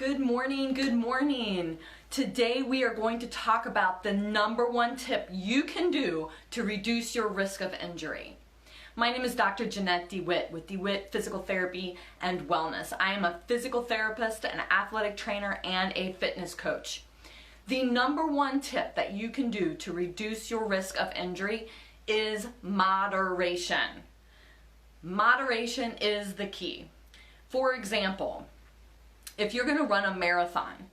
Good morning, good morning. Today we are going to talk about the #1 tip you can do to reduce your risk of injury. My name is Dr. Jeanette DeWitt with DeWitt Physical Therapy and Wellness. I am a physical therapist, an athletic trainer, and a fitness coach. The #1 tip that you can do to reduce your risk of injury is moderation. Moderation is the key. For example, if you're going to run a marathon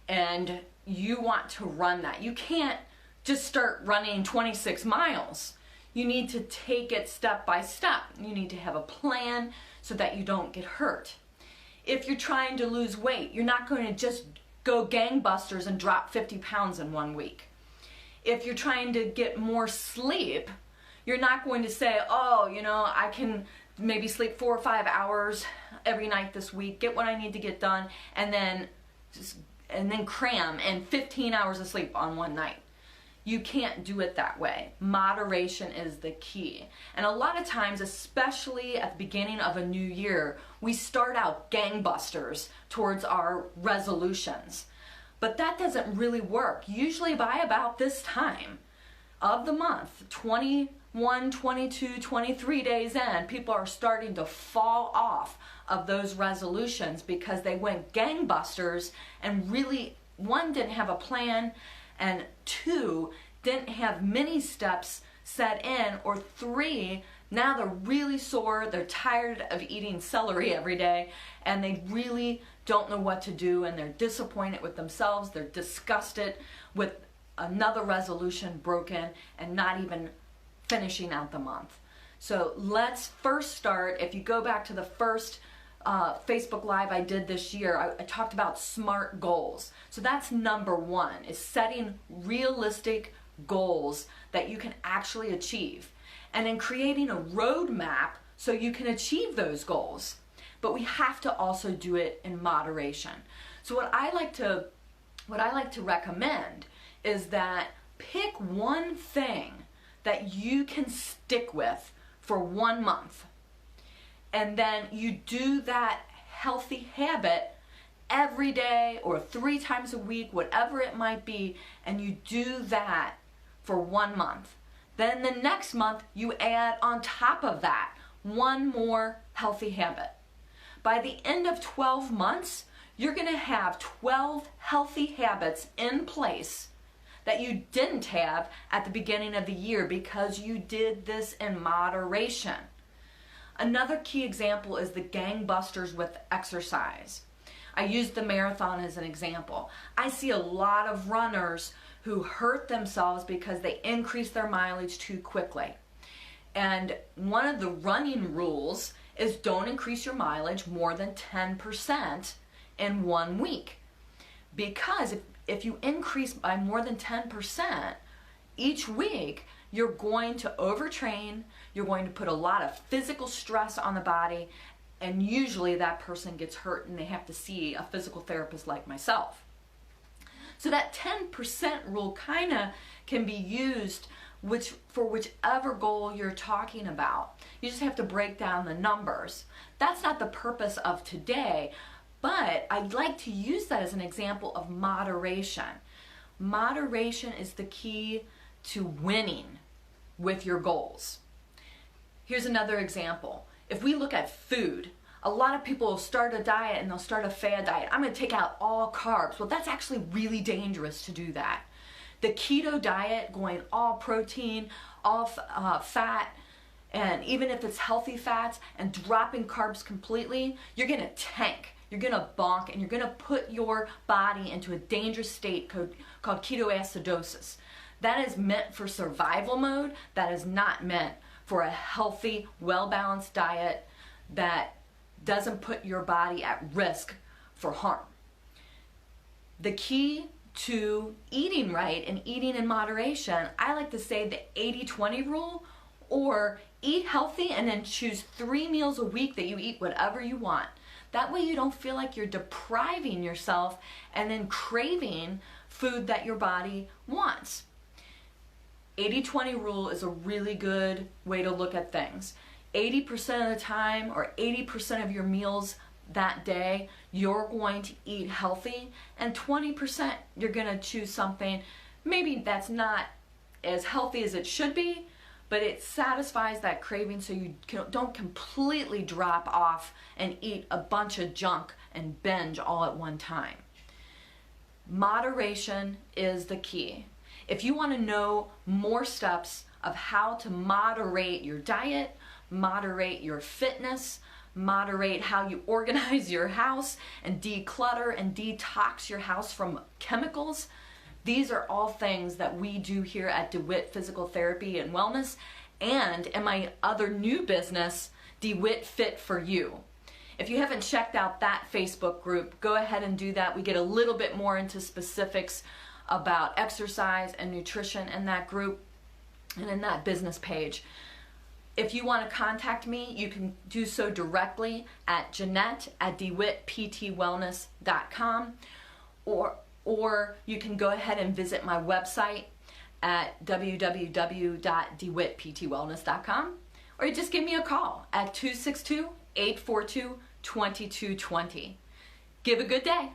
and you want to run that, you can't just start running 26 miles. You need to take it step by step. You need to have a plan so that you don't get hurt. If you're trying to lose weight, you're not going to just go gangbusters and drop 50 pounds in 1 week. If you're trying to get more sleep, you're not going to say, I can maybe sleep 4 or 5 hours every night this week, get what I need to get done, and then cram in 15 hours of sleep on one night. You can't do it that way. Moderation is the key. And a lot of times, especially at the beginning of a new year, we start out gangbusters towards our resolutions. But that doesn't really work. Usually by about this time of the month, 21, 22, 23 days in, people are starting to fall off of those resolutions because they went gangbusters and really, one, didn't have a plan, and two, didn't have many steps set in, or three, now they're really sore, they're tired of eating celery every day, and they really don't know what to do, and they're disappointed with themselves, they're disgusted with another resolution broken and not even finishing out the month. So let's first start. If you go back to the first Facebook Live I did this year, I talked about SMART goals. So that's #1, is setting realistic goals that you can actually achieve, and then creating a roadmap so you can achieve those goals. But we have to also do it in moderation. So what I like to recommend is that pick one thing that you can stick with for 1 month. And then you do that healthy habit every day or 3 times a week, whatever it might be, and you do that for 1 month. Then the next month you add on top of that one more healthy habit. By the end of 12 months, you're going to have 12 healthy habits in place that you didn't have at the beginning of the year because you did this in moderation. Another key example is the gangbusters with exercise. I used the marathon as an example. I see a lot of runners who hurt themselves because they increase their mileage too quickly. And one of the running rules is don't increase your mileage more than 10% in 1 week. Because if you increase by more than 10% each week, you're going to overtrain, you're going to put a lot of physical stress on the body, and usually that person gets hurt and they have to see a physical therapist like myself. So that 10% rule kind of can be used for whichever goal you're talking about. You just have to break down the numbers. That's not the purpose of today, but I'd like to use that as an example of moderation. Moderation is the key to winning with your goals. Here's another example. If we look at food, a lot of people will start a diet and they'll start a fad diet. I'm going to take out all carbs. Well, that's actually really dangerous to do that. The keto diet, going all protein, all fat, and even if it's healthy fats, and dropping carbs completely, you're going to tank. You're going to bonk, and you're going to put your body into a dangerous state called ketoacidosis. That is meant for survival mode. That is not meant for a healthy, well-balanced diet that doesn't put your body at risk for harm. The key to eating right and eating in moderation, I like to say the 80-20 rule, or eat healthy and then choose 3 meals a week that you eat whatever you want. That way you don't feel like you're depriving yourself and then craving food that your body wants. 80-20 rule is a really good way to look at things. 80% of the time, or 80% of your meals that day, you're going to eat healthy, and 20% you're going to choose something maybe that's not as healthy as it should be, but it satisfies that craving so you don't completely drop off and eat a bunch of junk and binge all at one time. Moderation is the key. If you want to know more steps of how to moderate your diet, moderate your fitness, moderate how you organize your house and declutter and detox your house from chemicals, these are all things that we do here at DeWitt Physical Therapy and Wellness, and in my other new business, DeWitt Fit for You. If you haven't checked out that Facebook group, go ahead and do that. We get a little bit more into specifics about exercise and nutrition in that group and in that business page. If you want to contact me, you can do so directly at Jeanette@DeWittPTWellness.com, or you can go ahead and visit my website at www.dewittptwellness.com, or you just give me a call at 262-842-2220. Give a good day.